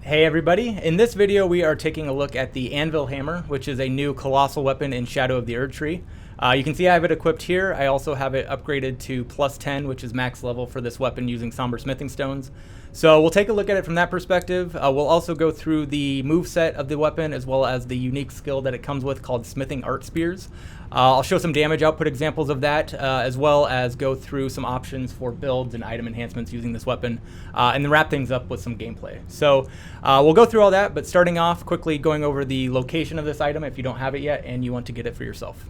Hey everybody, in this video we are taking a look at the Anvil Hammer, which is a new colossal weapon in Shadow of the Erdtree. You can see I have it equipped here. I also have it upgraded to +10, which is max level for this weapon using somber smithing stones. So we'll take a look at it from that perspective. We'll also go through the moveset of the weapon as well as the unique skill that it comes with called smithing art spears. I'll show some damage output examples of that, as well as go through some options for builds and item enhancements using this weapon, and then wrap things up with some gameplay. So we'll go through all that, but starting off, quickly going over the location of this item if you don't have it yet and you want to get it for yourself.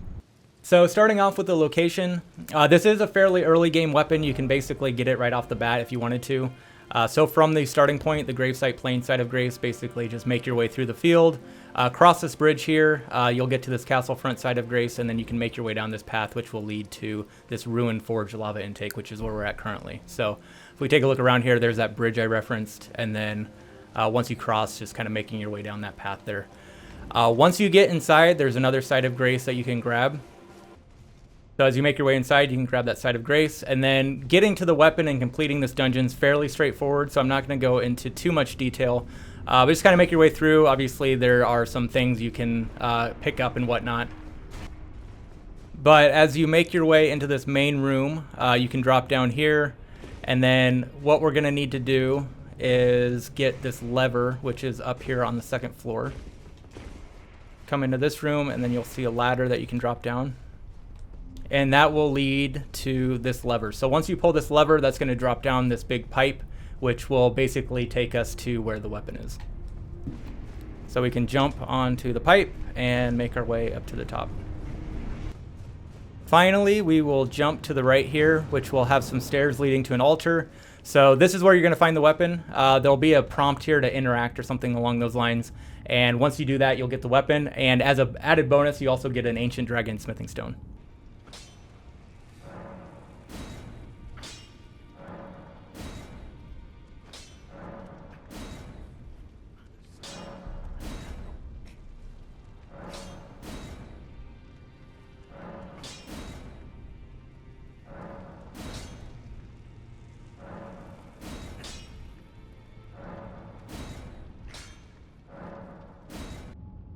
So starting off with the location, this is a fairly early game weapon. You can basically get it right off the bat if you wanted to. So from the starting point, the gravesite plain side of grace, basically just make your way through the field, cross this bridge here, you'll get to this castle front side of grace, and then you can make your way down this path, which will lead to this ruined forge lava intake, which is where we're at currently. So if we take a look around here, there's that bridge I referenced, and then once you cross, just kind of making your way down that path there. Once you get inside, there's another side of grace that you can grab. So as you make your way inside, you can grab that side of grace, and then getting to the weapon and completing this dungeon is fairly straightforward, so I'm not going to go into too much detail, but just kind of make your way through. Obviously, there are some things you can pick up and whatnot. But as you make your way into this main room, you can drop down here, and then what we're going to need to do is get this lever, which is up here on the second floor. Come into this room, and then you'll see a ladder that you can drop down. And that will lead to this lever. So once you pull this lever, that's going to drop down this big pipe, which will basically take us to where the weapon is. So we can jump onto the pipe and make our way up to the top. Finally, we will jump to the right here, which will have some stairs leading to an altar. So this is where you're going to find the weapon. There'll be a prompt here to interact or something along those lines. And once you do that, you'll get the weapon. And as an added bonus, you also get an ancient dragon smithing stone.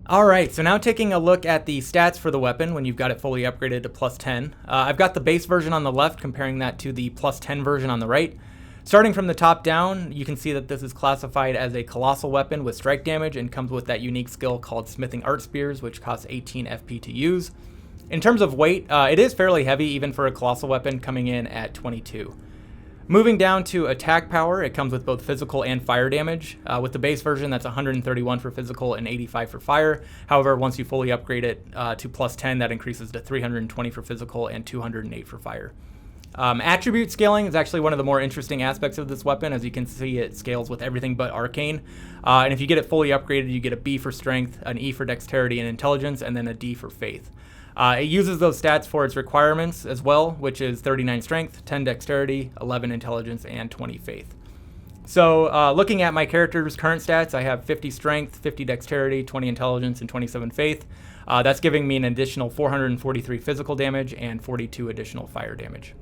Alright, so now taking a look at the stats for the weapon when you've got it fully upgraded to +10. I've got the base version on the left, comparing that to the +10 version on the right. Starting from the top down, you can see that this is classified as a colossal weapon with strike damage and comes with that unique skill called smithing art spears, which costs 18 FP to use. In terms of weight, it is fairly heavy even for a colossal weapon, coming in at 22. Moving down to attack power, it comes with both physical and fire damage. With the base version, that's 131 for physical and 85 for fire. However, once you fully upgrade it to +10, that increases to 320 for physical and 208 for fire. Attribute scaling is actually one of the more interesting aspects of this weapon. As you can see, it scales with everything but arcane. And if you get it fully upgraded, you get a B for strength, an E for dexterity and intelligence, and then a D for faith. It uses those stats for its requirements as well, which is 39 strength, 10 dexterity, 11 intelligence, and 20 faith. So looking at my character's current stats, I have 50 strength, 50 dexterity, 20 intelligence, and 27 faith. That's giving me an additional 443 physical damage and 42 additional fire damage.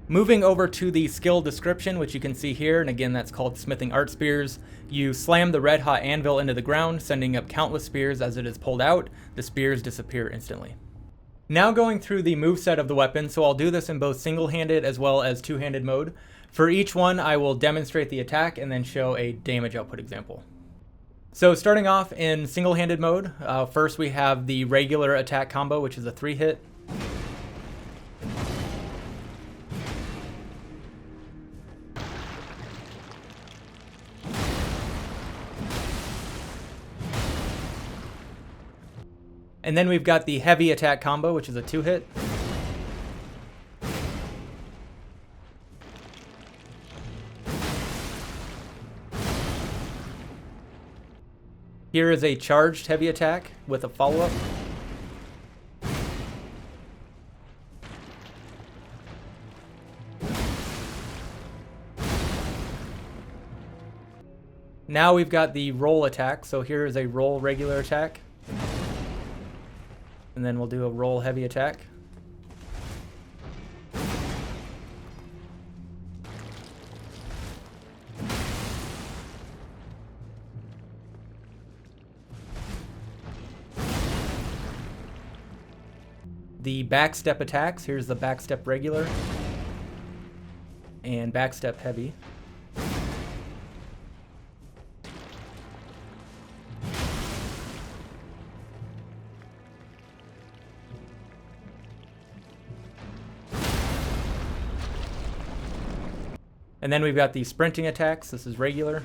Moving over to the skill description, which you can see here, and again, that's called smithing art spears. You slam the red hot anvil into the ground, sending up countless spears as it is pulled out. The spears disappear instantly. Now going through the moveset of the weapon, so I'll do this in both single-handed as well as two-handed mode. For each one, I will demonstrate the attack and then show a damage output example. So starting off in single-handed mode, first we have the regular attack combo, which is a 3-hit. And then we've got the heavy attack combo, which is a 2-hit. Here is a charged heavy attack with a follow-up. Now we've got the roll attack. So here is a roll regular attack. And then we'll do a roll heavy attack. The backstep attacks, here's the backstep regular and backstep heavy. And then we've got the sprinting attacks. This is regular.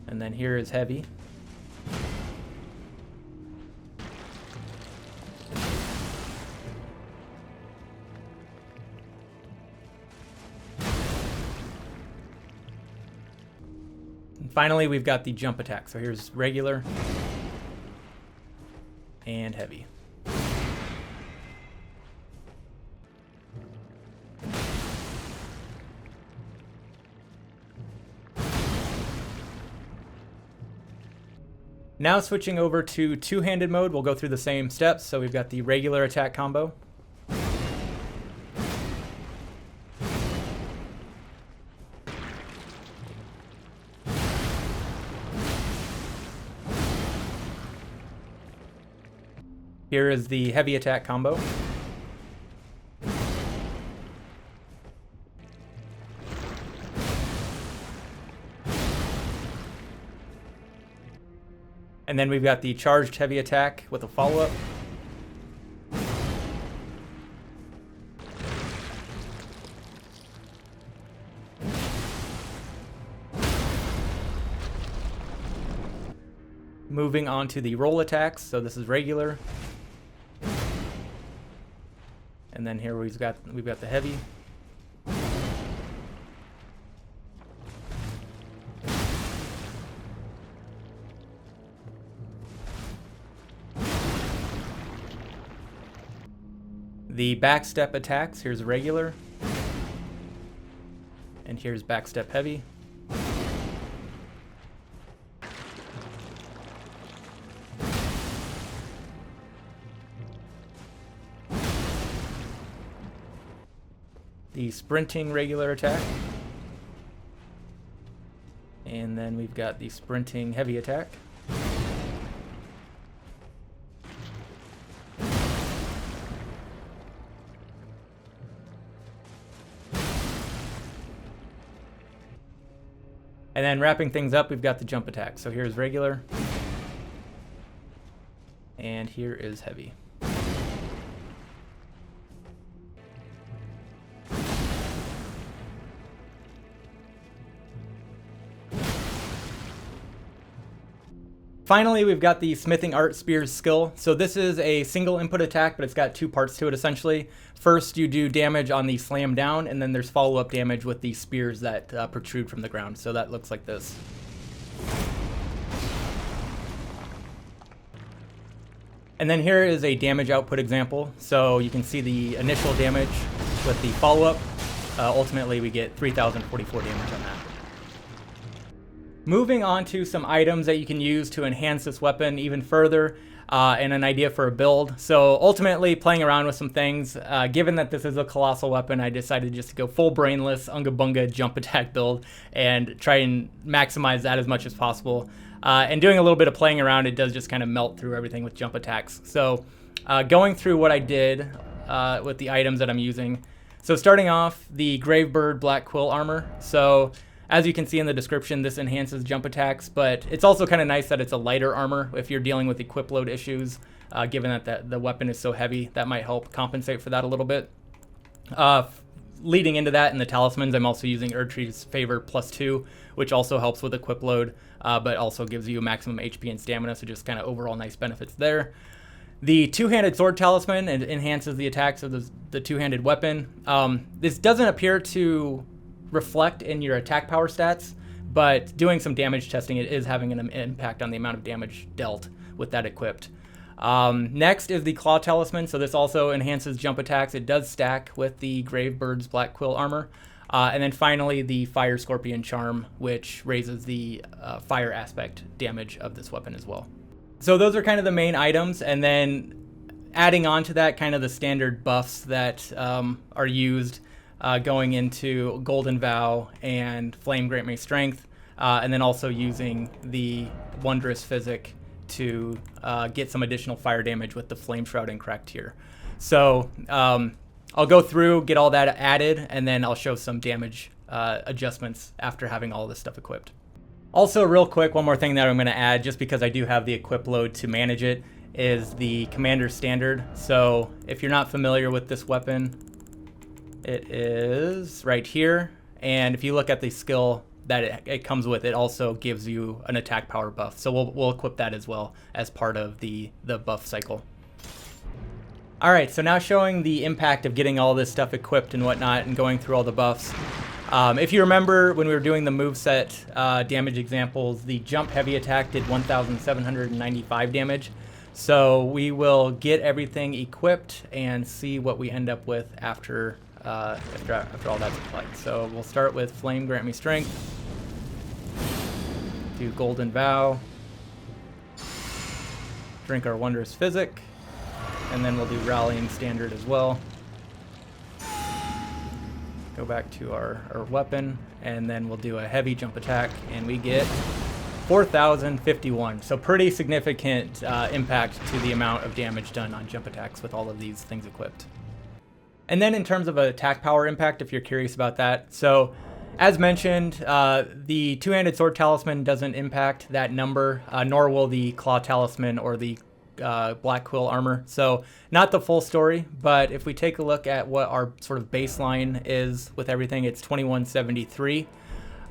And then here is heavy. And finally, we've got the jump attack. So here's regular and heavy. Now switching over to two-handed mode, we'll go through the same steps. So we've got the regular attack combo. Here is the heavy attack combo. And then we've got the charged heavy attack with a follow-up. Moving on to the roll attacks. So this is regular. And then here we've got the heavy. The backstep attacks, here's regular, and here's backstep heavy. The sprinting regular attack, and then we've got the sprinting heavy attack. And then wrapping things up, we've got the jump attack. So here's regular, and here is heavy. Finally, we've got the Smithing Art Spears skill. So this is a single input attack, but it's got two parts to it essentially. First, you do damage on the slam down, and then there's follow-up damage with the spears that protrude from the ground. So that looks like this. And then here is a damage output example. So you can see the initial damage with the follow-up. Ultimately, we get 3,044 damage on that. Moving on to some items that you can use to enhance this weapon even further, and an idea for a build. So ultimately, playing around with some things, given that this is a colossal weapon, I decided just to go full brainless, unga bunga jump attack build, and try and maximize that as much as possible. And doing a little bit of playing around, it does just kind of melt through everything with jump attacks. So going through what I did with the items that I'm using. So starting off, the Gravebird Black Quill armor. So as you can see in the description, this enhances jump attacks, but it's also kind of nice that it's a lighter armor if you're dealing with equip load issues, given that the weapon is so heavy. That might help compensate for that a little bit. Leading into that in the talismans, I'm also using Erdtree's Favor +2, which also helps with equip load, but also gives you maximum HP and stamina, so just kind of overall nice benefits there. The two-handed sword talisman enhances the attacks of the two-handed weapon. This doesn't appear to reflect in your attack power stats, but doing some damage testing, it is having an impact on the amount of damage dealt with that equipped. Next is the Claw Talisman. So this also enhances jump attacks. It does stack with the Gravebird's Black Quill armor. And then finally the Fire Scorpion Charm, which raises the fire aspect damage of this weapon as well. So those are kind of the main items, and then adding on to that, kind of the standard buffs that are used going into Golden Vow and Flame Grant Me Strength, and then also using the Wondrous Physic to get some additional fire damage with the Flame Shroud and Cracked Tear. So I'll go through, get all that added, and then I'll show some damage adjustments after having all this stuff equipped. Also, real quick, one more thing that I'm going to add, just because I do have the equip load to manage it, is the Commander Standard. So if you're not familiar with this weapon, it is right here. And if you look at the skill that it comes with, it also gives you an attack power buff. So we'll equip that as well as part of the buff cycle. All right, so now showing the impact of getting all this stuff equipped and whatnot and going through all the buffs. If you remember when we were doing the moveset damage examples, the jump heavy attack did 1,795 damage. So we will get everything equipped and see what we end up with after all that's applied. So we'll start with Flame, Grant Me Strength. Do Golden Vow. Drink our Wondrous Physic. And then we'll do Rallying Standard as well. Go back to our weapon, and then we'll do a heavy jump attack, and we get 4,051. So pretty significant impact to the amount of damage done on jump attacks with all of these things equipped. And then in terms of attack power impact, if you're curious about that, so as mentioned, the two-handed sword talisman doesn't impact that number, nor will the claw talisman or the Black Quill armor. So not the full story, but if we take a look at what our sort of baseline is with everything, it's 2173.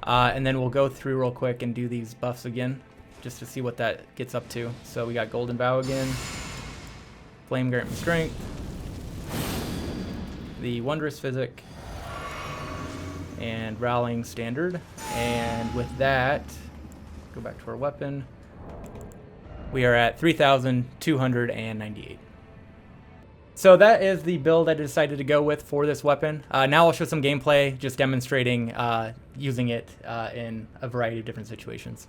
And then we'll go through real quick and do these buffs again, just to see what that gets up to. So we got Golden Vow again, Flame, Grant Me Strength, the Wondrous Physic, and Rallying Standard. And with that, go back to our weapon. We are at 3,298. So that is the build I decided to go with for this weapon. Now I'll show some gameplay, just demonstrating using it in a variety of different situations.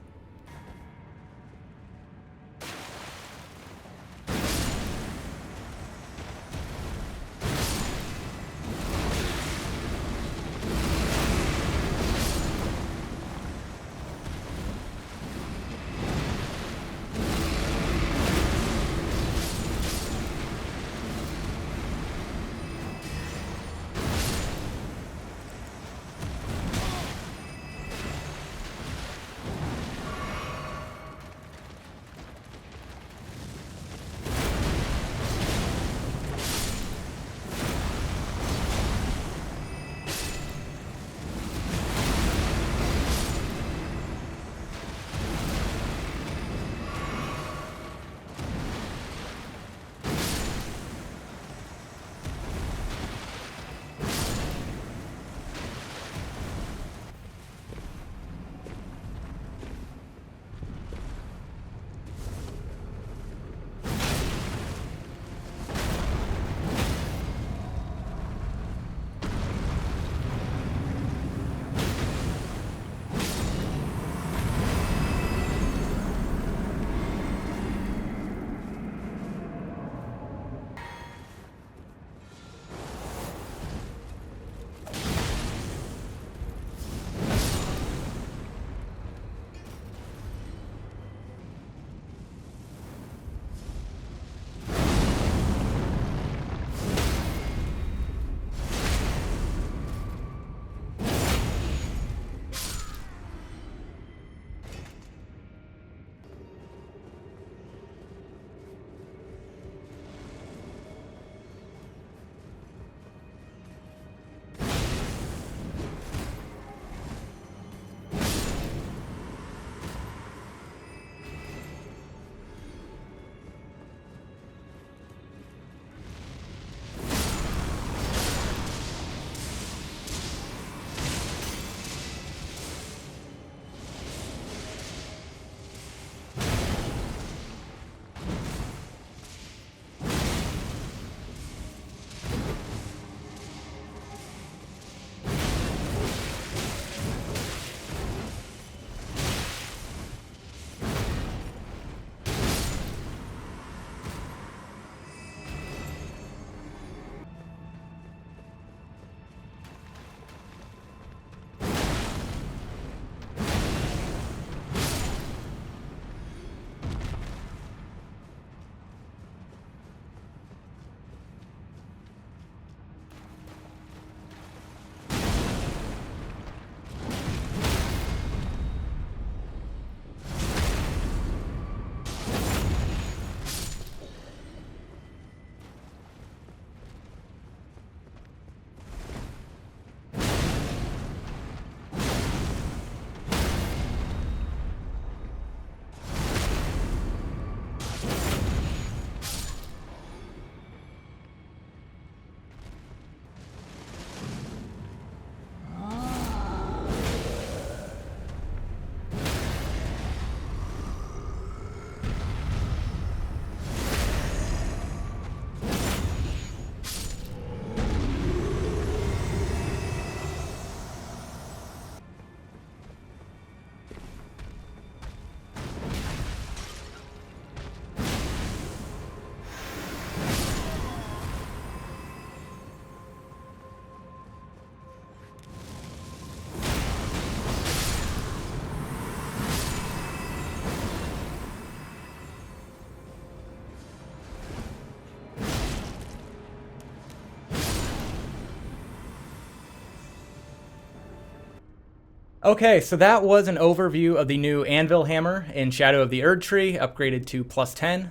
Okay, so that was an overview of the new Anvil Hammer in Shadow of the Erdtree, upgraded to +10.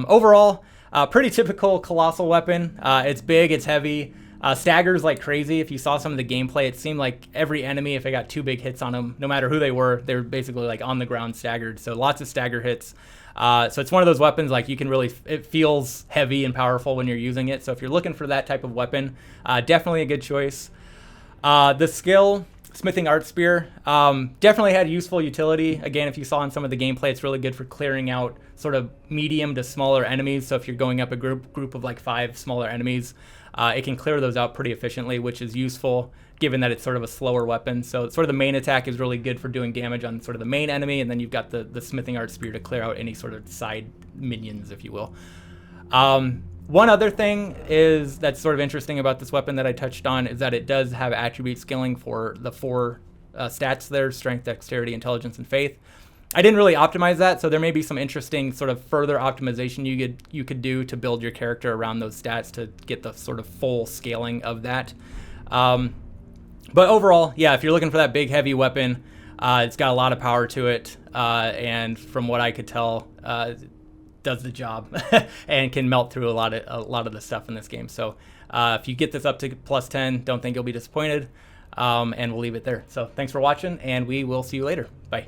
Overall, pretty typical colossal weapon. It's big, it's heavy, staggers like crazy. If you saw some of the gameplay, it seemed like every enemy, if it got 2 big hits on them, no matter who they were basically like on the ground staggered. So lots of stagger hits. So it's one of those weapons like you can really, it feels heavy and powerful when you're using it. So if you're looking for that type of weapon, definitely a good choice. The skill, Smithing Art Spear, definitely had useful utility. Again, if you saw in some of the gameplay, it's really good for clearing out sort of medium to smaller enemies. So if you're going up a group of like 5 smaller enemies, it can clear those out pretty efficiently, which is useful given that it's sort of a slower weapon. So sort of the main attack is really good for doing damage on sort of the main enemy, and then you've got the Smithing Art Spear to clear out any sort of side minions, if you will. One other thing that's sort of interesting about this weapon that I touched on is that it does have attribute scaling for the 4 stats there: strength, dexterity, intelligence, and faith. I didn't really optimize that, so there may be some interesting sort of further optimization you could do to build your character around those stats to get the sort of full scaling of that. But overall, yeah, if you're looking for that big heavy weapon, it's got a lot of power to it, and from what I could tell, does the job and can melt through a lot of the stuff in this game. So if you get this up to +10, don't think you'll be disappointed, and we'll leave it there. So thanks for watching, and we will see you later. Bye.